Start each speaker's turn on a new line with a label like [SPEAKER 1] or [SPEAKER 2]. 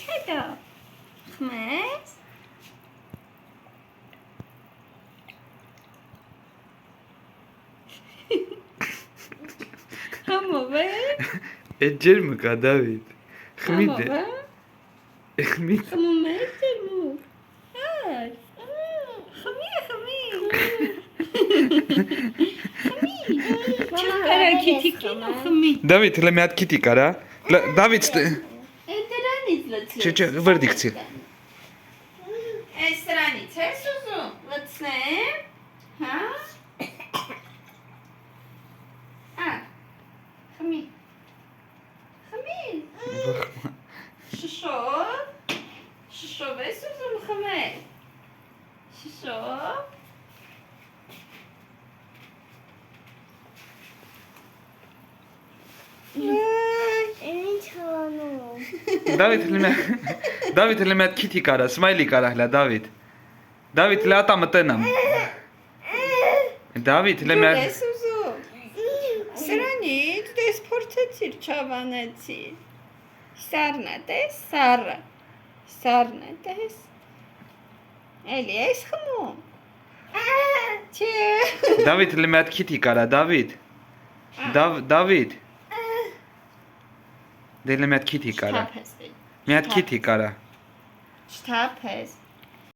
[SPEAKER 1] Հետո խմես։ Համով է։
[SPEAKER 2] Այդ ջերմը կա Դավիթ։ Խմի դե։ Խմի։
[SPEAKER 1] Խմում է ջերմով։ Խմի։ Չկարա քիթի կինո խմի։
[SPEAKER 2] Դավիթ, հələ մի հատ քիթի կարա։ Դավիթ,
[SPEAKER 1] Դրանից լցրեց։
[SPEAKER 2] չէ, վրդիկցի։
[SPEAKER 1] Այս սրանից ես ուզում լցնեմ, հա։ Խմի։ Շշով ես ուզում խմել։ Շշով։
[SPEAKER 3] Ինչ անում։
[SPEAKER 2] Դավիթ, հələ մի հատ քիթի կարա, սմայլի կարա հələ Դավիթ։ Դավիթ, հələ ատա մտնամ։ Դավիթ, հələ մի հատ
[SPEAKER 1] Ես ուզում։ Սրանից դες փորձեցիր, չավանեցիր։ Սառն է, տես, սառը։ Սառն է, տես։ Էլի ես խմում։ Չէ։
[SPEAKER 2] Դավիթ, հələ մի հատ քիթի կարա, Դավիթ։ Դավիթ։ Դե հələ մի հատ քիթի կարա։
[SPEAKER 1] Չթափես։
[SPEAKER 2] Մի հատ քիթի կարա։
[SPEAKER 1] Չթափես։